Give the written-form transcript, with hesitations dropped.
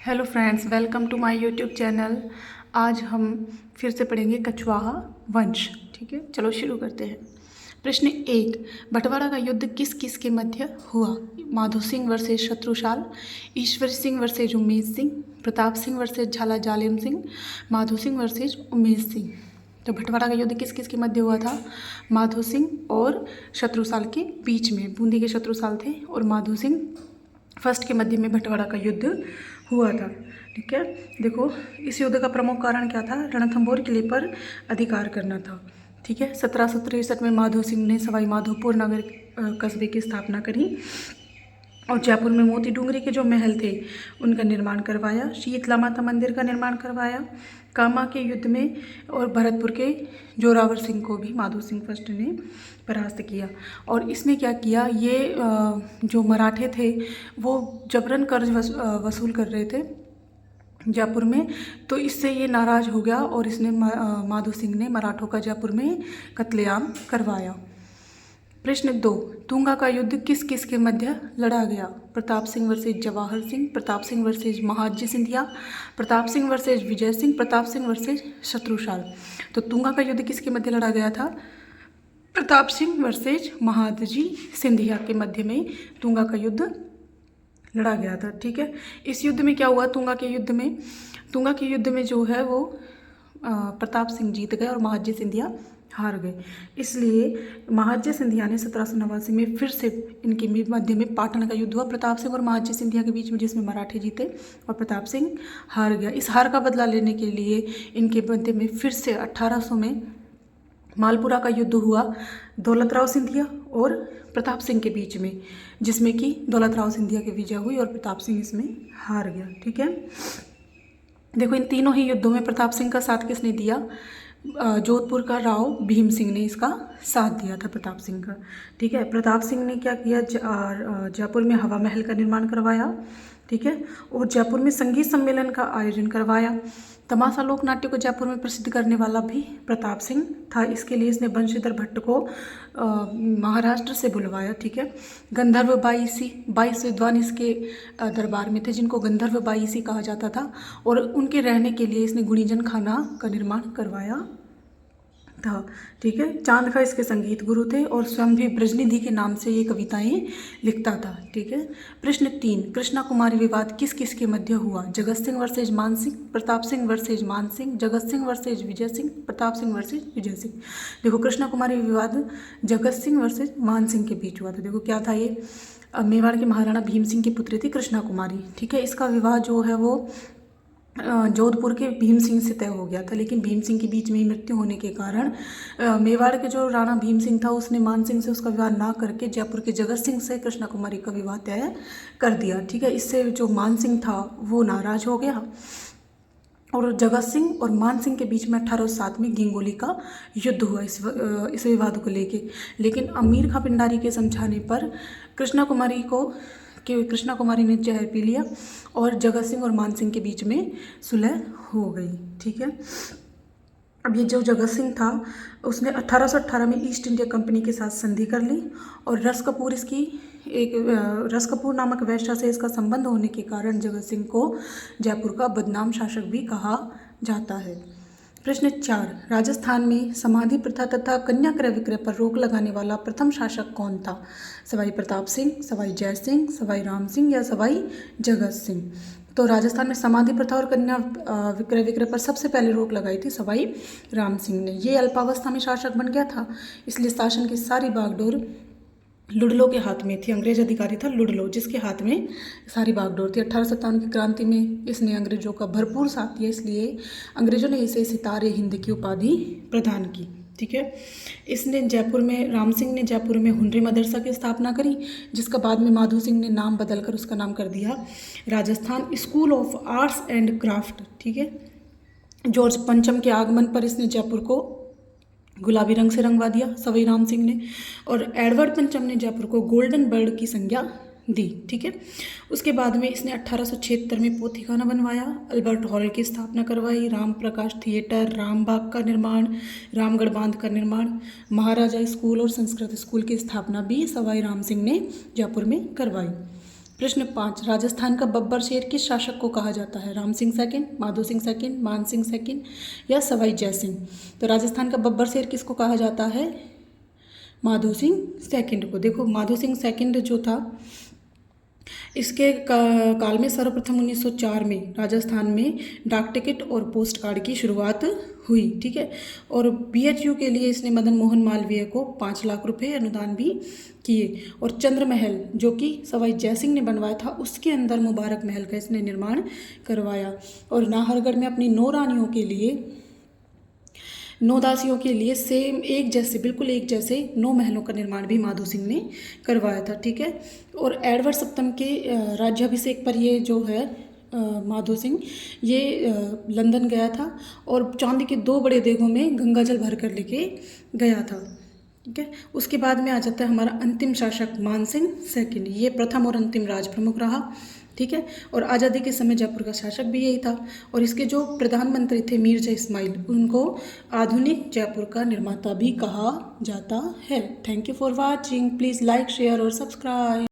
Hello friends, welcome to my YouTube channel. आज हम फिर से पढ़ेंगे कछवाहा वंश। ठीक है, चलो शुरू करते हैं। प्रश्न 1, बंटवारा का युद्ध किस किस के मध्य हुआ? Madho Singh versus Shatrushal, Ishwar Singh versus Umesh Singh, Pratap Singh versus झाला जालिम सिंह, माधो सिंह वर्सेस उमेश सिंह। तो बंटवारा का युद्ध किस किस के मध्य हुआ था? माधो सिंह और शत्रुसाल के बीच में। बूंदी के शत्रुसाल थे और माधो सिंह फर्स्ट के मध्य में बंटवारा का युद्ध हुआ था। ठीक है, देखो इस युद्ध का प्रमुख कारण क्या था? रणथंभौर किले पर अधिकार करना था। ठीक है, 1763 में माधो सिंह ने सवाई माधोपुर नगर कस्बे की स्थापना करी और जयपुर में मोती डूंगरी के जो महल थे उनका निर्माण करवाया। शीतला माता मंदिर का निर्माण करवाया। कामा के युद्ध में और भरतपुर के जोरावर सिंह को भी माधो सिंह फर्स्ट ने परास्त किया। और इसने क्या किया, ये जो मराठे थे वो जबरन कर्ज वसूल कर रहे थे जयपुर में, तो इससे ये नाराज़ हो गया और इसने माधो सिंह ने मराठों का जयपुर में कत्लेआम करवाया। प्रश्न 2, तुंगा का युद्ध किस किस के मध्य लड़ा गया? Pratap Singh versus Jawahar Singh, Pratap Singh versus Mahadji Scindia, Pratap Singh versus Vijay Singh, Pratap Singh versus Shatrushal. तो तुंगा का युद्ध किसके मध्य लड़ा गया था? प्रताप सिंह वर्सेज महादजी सिंधिया के मध्य में तुंगा का युद्ध लड़ा गया था। ठीक है, इस युद्ध में क्या हुआ? तुंगा के युद्ध में जो है वो प्रताप सिंह जीत गए और महादजी सिंधिया हार गए। इसलिए महादजी सिंधिया ने 1789 में फिर से इनके मध्य में पाटन का युद्ध हुआ प्रताप सिंह और महादजी सिंधिया के बीच में, जिसमें मराठे जीते और प्रताप सिंह हार गया। इस हार का बदला लेने के लिए इनके मध्य में फिर से 1800 में मालपुरा का युद्ध हुआ दौलतराव सिंधिया और प्रताप सिंह के बीच में, जिसमें कि दौलतराव सिंधिया की विजय हुई और प्रताप सिंह इसमें हार गया। ठीक है, देखो इन तीनों ही युद्धों में प्रताप सिंह का साथ किसने दिया? जोधपुर का राव भीम सिंह ने इसका साथ दिया था प्रताप सिंह का। ठीक है, प्रताप सिंह ने क्या किया? जयपुर में हवा महल का निर्माण करवाया। ठीक है, और जयपुर में संगीत सम्मेलन का आयोजन करवाया। तमाशा लोक नाट्य को जयपुर में प्रसिद्ध करने वाला भी प्रताप सिंह था। इसके लिए इसने बंशीधर भट्ट को महाराष्ट्र से बुलवाया। ठीक है, गंधर्व 22 विद्वान इसके दरबार में थे, जिनको गंधर्व 22 कहा जाता था, और उनके रहने के लिए इसने गुणीजन खाना का निर्माण करवाया था। ठीक है, चांद का इसके संगीत गुरु थे और स्वयं भी ब्रजनिधि के नाम से ये कविताएं लिखता था। ठीक है, प्रश्न 3, कृष्णा कुमारी विवाद किस किस के मध्य हुआ? जगत सिंह वर्सेज मान सिंह, प्रताप सिंह वर्सेज मान सिंह, जगत सिंह वर्सेज विजय सिंह, प्रताप सिंह वर्सेज विजय सिंह। देखो कृष्णा कुमारी विवाद जगत सिंह वर्सेज मान सिंह के बीच हुआ था। देखो क्या था ये? मेवाड़ के महाराणा भीम सिंह की पुत्री थी कृष्णा कुमारी। ठीक है, इसका विवाह जो है वो जोधपुर के भीम सिंह से तय हो गया था, लेकिन भीम सिंह के बीच में ही मृत्यु होने के कारण मेवाड़ के जो राणा भीम सिंह था उसने मान सिंह से उसका विवाह ना करके जयपुर के जगत सिंह से कृष्णा कुमारी का विवाह तय कर दिया। ठीक है, इससे जो मान सिंह था वो नाराज हो गया और जगत सिंह और मान सिंह के बीच में 1807 में गिंगोली का युद्ध हुआ इस विवाद को लेके। लेकिन अमीर खां पिंडारी के समझाने पर कृष्णा कुमारी ने जहर पी लिया और जगत सिंह और मान सिंह के बीच में सुलह हो गई। ठीक है, अब ये जो जगत सिंह था उसने 1818 में ईस्ट इंडिया कंपनी के साथ संधि कर ली और रस कपूर नामक वैश्या से इसका संबंध होने के कारण जगत सिंह को जयपुर का बदनाम शासक भी कहा जाता है। प्रश्न 4, राजस्थान में समाधि प्रथा तथा कन्या क्रय विक्रय पर रोक लगाने वाला प्रथम शासक कौन था? सवाई प्रताप सिंह, सवाई जय सिंह, सवाई राम सिंह या सवाई जगत सिंह? तो राजस्थान में समाधि प्रथा और कन्या विक्रय पर सबसे पहले रोक लगाई थी सवाई राम सिंह ने। ये अल्पावस्था में शासक बन गया था, इसलिए शासन की सारी बागडोर लुडलो के हाथ में थी। अंग्रेज अधिकारी था लुडलो, जिसके हाथ में सारी बागडोर थी। 1857 की क्रांति में इसने अंग्रेजों का भरपूर साथ दिया, इसलिए अंग्रेजों ने इसे सितारे हिंद की उपाधि प्रदान की। ठीक है, राम सिंह ने जयपुर में हुनरी मदरसा की स्थापना करी, जिसका बाद में माधो सिंह ने नाम बदलकर उसका नाम कर दिया Rajasthan school of arts and craft. ठीक है, जॉर्ज पंचम के आगमन पर इसने जयपुर को गुलाबी रंग से रंगवा दिया सवाई राम सिंह ने, और एडवर्ड पंचम ने जयपुर को गोल्डन बर्ड की संज्ञा दी। ठीक है, उसके बाद में इसने 1876 में पोथीखाना बनवाया, अल्बर्ट हॉल की स्थापना करवाई, राम प्रकाश थिएटर, रामबाग का निर्माण, रामगढ़ बांध का निर्माण, महाराजा स्कूल और संस्कृत स्कूल की स्थापना भी सवाई राम सिंह ने जयपुर में करवाई। प्रश्न 5, राजस्थान का बब्बर शेर किस शासक को कहा जाता है? राम सिंह सेकंड, माधो सिंह सेकंड, मान सिंह सेकंड या सवाई जय सिंह? तो राजस्थान का बब्बर शेर किसको कहा जाता है? माधो सिंह सेकंड को। देखो माधो सिंह सेकंड जो था, इसके काल में सर्वप्रथम 1904 में राजस्थान में डाक टिकट और पोस्ट कार्ड की शुरुआत हुई, ठीक है। और BHU के लिए इसने मदन मोहन मालवीय को 5 लाख रुपए अनुदान भी किए। और चंद्र महल जो कि सवाई जयसिंह ने बनवाया था, उसके अंदर मुबारक महल का इसने निर्माण करवाया। और नाहरगढ़ में अपनी 9 रानियों के लिए, 9 दासियों के लिए सेम एक जैसे, बिल्कुल एक जैसे 9 महलों का निर्माण भी माधो सिंह ने करवाया था, ठीक है। और एडवर्ड सप्तम के राज्याभिषेक पर ये जो है माधो सिंह ये लंदन गया था और चांदी के 2 बड़े देगों में गंगा जल भर कर लेके गया था, ठीक है। उसके बाद में आ जाता है हमारा अंतिम शासक मान सिंह सेकंड। ये प्रथम और अंतिम राज प्रमुख रहा, ठीक है। और आज़ादी के समय जयपुर का शासक भी यही था। और इसके जो प्रधानमंत्री थे मीर्जा इस्माइल, उनको आधुनिक जयपुर का निर्माता भी कहा जाता है। Thank you for watching. Please like, share और सब्सक्राइब।